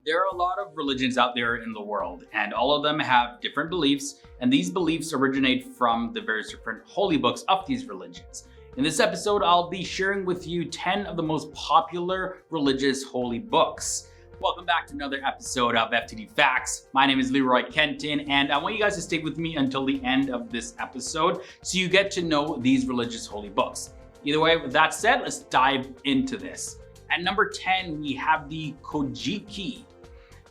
There are a lot of religions out there in the world, and all of them have different beliefs, and these beliefs originate from the various different holy books of these religions. In this episode, I'll be sharing with you 10 of the most popular religious holy books. Welcome back to another episode of FTD Facts. My name is Leroy Kenton, and I want you guys to stay with me until the end of this episode so you get to know these religious holy books. Either way, with that said, let's dive into this. At number 10, we have the KOJIKI.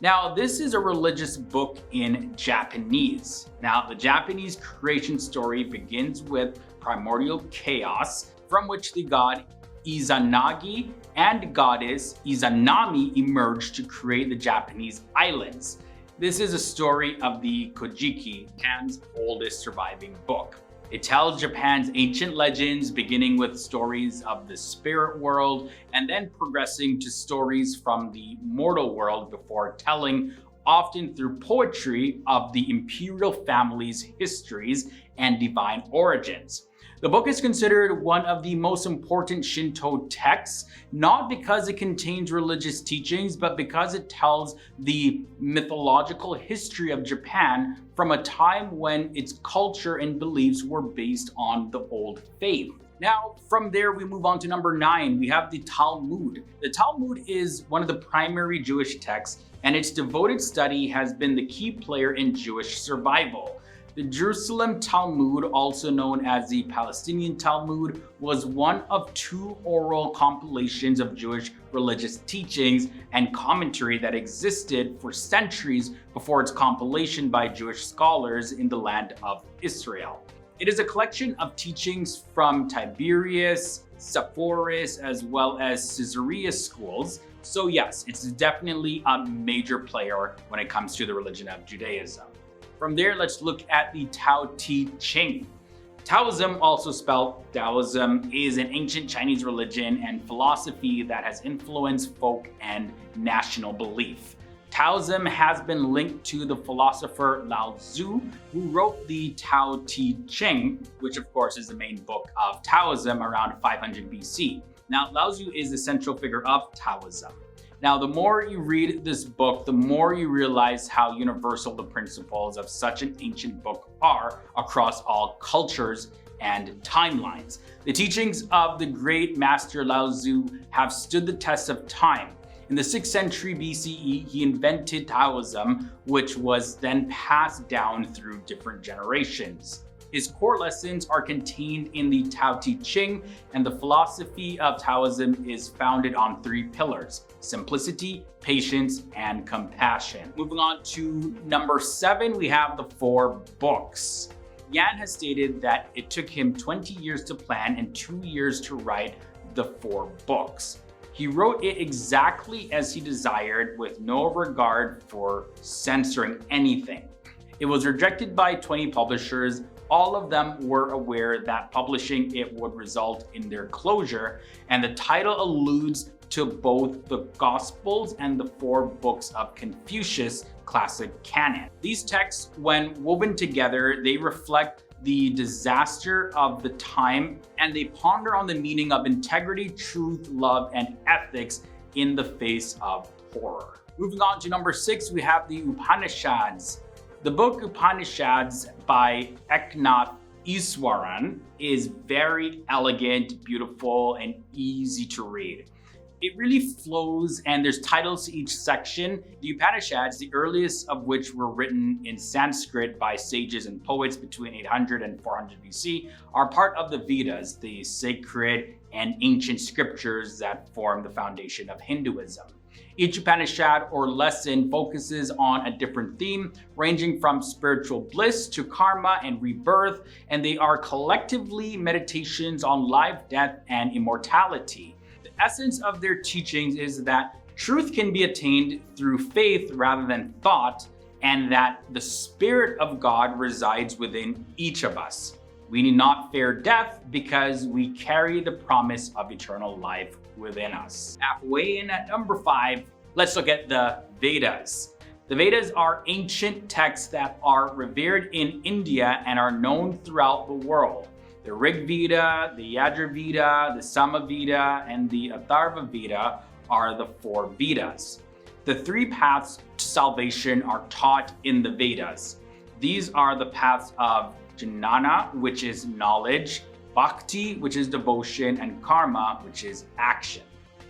Now, this is a religious book in Japanese. Now, the Japanese creation story begins with primordial chaos, from which the god Izanagi and goddess Izanami emerged to create the Japanese islands. This is a story of the KOJIKI, Japan's oldest surviving book. It tells Japan's ancient legends, beginning with stories of the spirit world and then progressing to stories from the mortal world before telling, often through poetry, of the imperial family's histories and divine origins. The book is considered one of the most important Shinto texts, not because it contains religious teachings, but because it tells the mythological history of Japan from a time when its culture and beliefs were based on the old faith. Now, from there, we move on to number 9. We have the Talmud. The Talmud is one of the primary Jewish texts, and its devoted study has been the key player in Jewish survival. The Jerusalem Talmud, also known as the Palestinian Talmud, was one of 2 oral compilations of Jewish religious teachings and commentary that existed for centuries before its compilation by Jewish scholars in the land of Israel. It is a collection of teachings from Tiberius, Sepphoris, as well as Caesarea schools. So yes, it's definitely a major player when it comes to the religion of Judaism. From there, let's look at the Tao Te Ching. Taoism, also spelled Taoism, is an ancient Chinese religion and philosophy that has influenced folk and national belief. Taoism has been linked to the philosopher Lao Tzu, who wrote the Tao Te Ching, which of course is the main book of Taoism around 500 BC. Now, Lao Tzu is the central figure of Taoism. Now, the more you read this book, the more you realize how universal the principles of such an ancient book are across all cultures and timelines. The teachings of the great master Lao Tzu have stood the test of time. In the 6th century BCE, he invented Taoism, which was then passed down through different generations. His core lessons are contained in the Tao Te Ching, and the philosophy of Taoism is founded on 3 pillars: simplicity, patience, and compassion. Moving on to number 7, we have the 4 books. Yan has stated that it took him 20 years to plan and 2 years to write the 4 books. He wrote it exactly as he desired, with no regard for censoring anything. It was rejected by 20 publishers. All of them were aware that publishing it would result in their closure, and the title alludes to both the Gospels and the 4 books of Confucius' classic canon. These texts, when woven together, they reflect the disaster of the time, and they ponder on the meaning of integrity, truth, love, and ethics in the face of horror. Moving on to number 6, we have the Upanishads. The book Upanishads by Eknath Easwaran is very elegant, beautiful, and easy to read. It really flows, and there's titles to each section. The Upanishads, the earliest of which were written in Sanskrit by sages and poets between 800 and 400 BC, are part of the VEDAS, the sacred and ancient scriptures that form the foundation of Hinduism. Each Upanishad or lesson focuses on a different theme, ranging from spiritual bliss to karma and rebirth, and they are collectively meditations on life, death, and immortality. The essence of their teachings is that truth can be attained through faith rather than thought, and that the Spirit of God resides within each of us. We need not fear death because we carry the promise of eternal life within us. Halfway in at number 5, let's look at the Vedas. The Vedas are ancient texts that are revered in India and are known throughout the world. The Rig Veda, the Yajur Veda, the Samaveda, and the Atharva Veda are the 4 Vedas. The 3 paths to salvation are taught in the Vedas. These are the paths of jnana, which is knowledge, bhakti, which is devotion, and karma, which is action.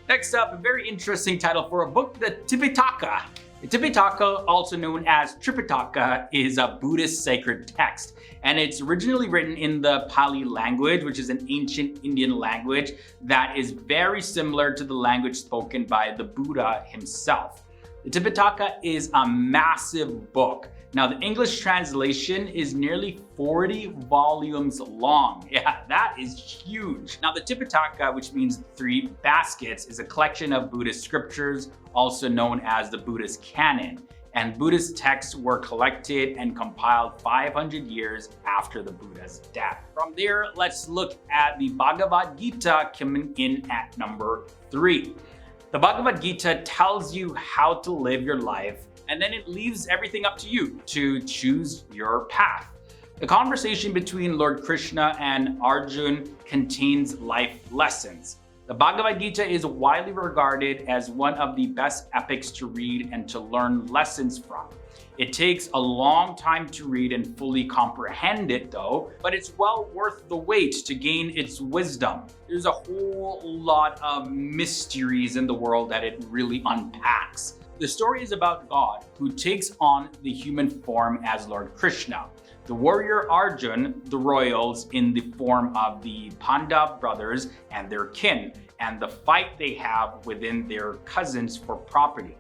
Next up, a very interesting title for a book, the Tipitaka. The Tipitaka, also known as Tripitaka, is a Buddhist sacred text, and it's originally written in the Pali language, which is an ancient Indian language that is very similar to the language spoken by the Buddha himself. The Tipitaka is a massive book. Now, the English translation is nearly 40 volumes long. Yeah, that is huge. Now, the Tipitaka, which means 3 baskets, is a collection of Buddhist scriptures, also known as the Buddhist canon. And Buddhist texts were collected and compiled 500 years after the Buddha's death. From there, let's look at the Bhagavad Gita, coming in at number 3. The Bhagavad Gita tells you how to live your life, and then it leaves everything up to you to choose your path. The conversation between Lord Krishna and Arjuna contains life lessons. The Bhagavad Gita is widely regarded as one of the best epics to read and to learn lessons from. It takes a long time to read and fully comprehend it though, but it's well worth the wait to gain its wisdom. There's a whole lot of mysteries in the world that it really unpacks. The story is about God who takes on the human form as Lord Krishna, the warrior Arjuna, the royals in the form of the Pandav brothers and their kin, and the fight they have within their cousins for property.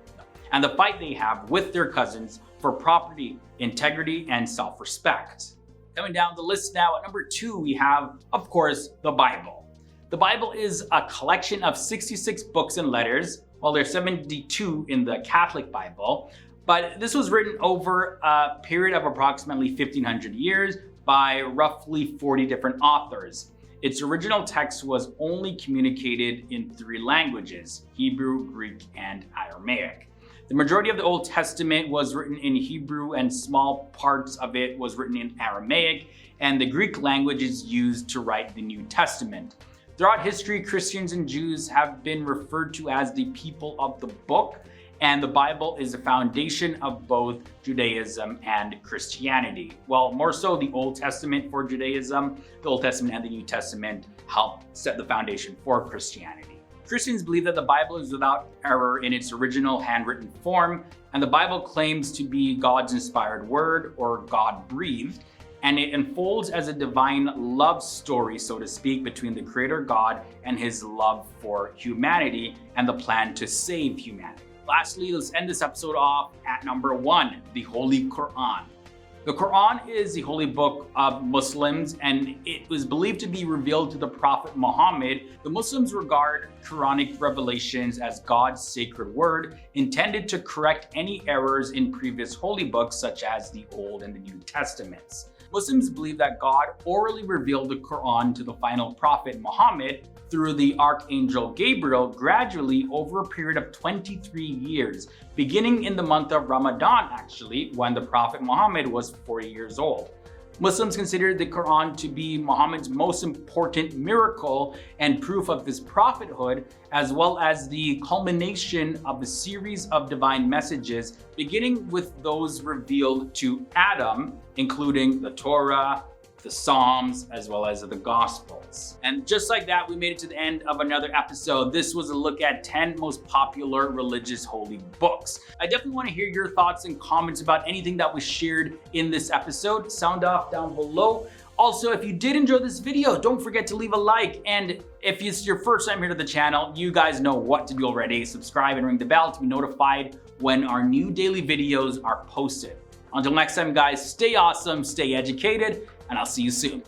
And the fight they have with their cousins for property, integrity, and self-respect. Coming down the list now, at number 2, we have, of course, the Bible. The Bible is a collection of 66 books and letters, while there's 72 in the Catholic Bible. But this was written over a period of approximately 1,500 years by roughly 40 different authors. Its original text was only communicated in 3 languages: Hebrew, Greek, and Aramaic. The majority of the Old Testament was written in Hebrew, and small parts of it was written in Aramaic, and the Greek language is used to write the New Testament. Throughout history, Christians and Jews have been referred to as the people of the book, and the Bible is the foundation of both Judaism and Christianity. Well, more so the Old Testament for Judaism. The Old Testament and the New Testament help set the foundation for Christianity. Christians believe that the Bible is without error in its original handwritten form, and the Bible claims to be God's inspired word, or God-breathed, and it unfolds as a divine love story, so to speak, between the Creator God and his love for humanity and the plan to save humanity. Lastly, let's end this episode off at number 1, the Holy Quran. The Quran is the holy book of Muslims, and it was believed to be revealed to the Prophet Muhammad. The Muslims regard Quranic revelations as God's sacred word, intended to correct any errors in previous holy books such as the Old and the New Testaments. Muslims believe that God orally revealed the Quran to the final prophet Muhammad through the Archangel Gabriel gradually over a period of 23 years, beginning in the month of Ramadan actually, when the Prophet Muhammad was 40 years old. Muslims consider the Quran to be Muhammad's most important miracle and proof of his prophethood, as well as the culmination of a series of divine messages, beginning with those revealed to Adam, including the Torah, the Psalms, as well as the Gospels. And just like that, we made it to the end of another episode. This was a look at 10 most popular religious holy books. I definitely want to hear your thoughts and comments about anything that was shared in this episode. Sound off down below. Also, if you did enjoy this video, don't forget to leave a like. And if it's your first time here to the channel, you guys know what to do already. Subscribe and ring the bell to be notified when our new daily videos are posted. Until next time, guys, stay awesome, stay educated, and I'll see you soon.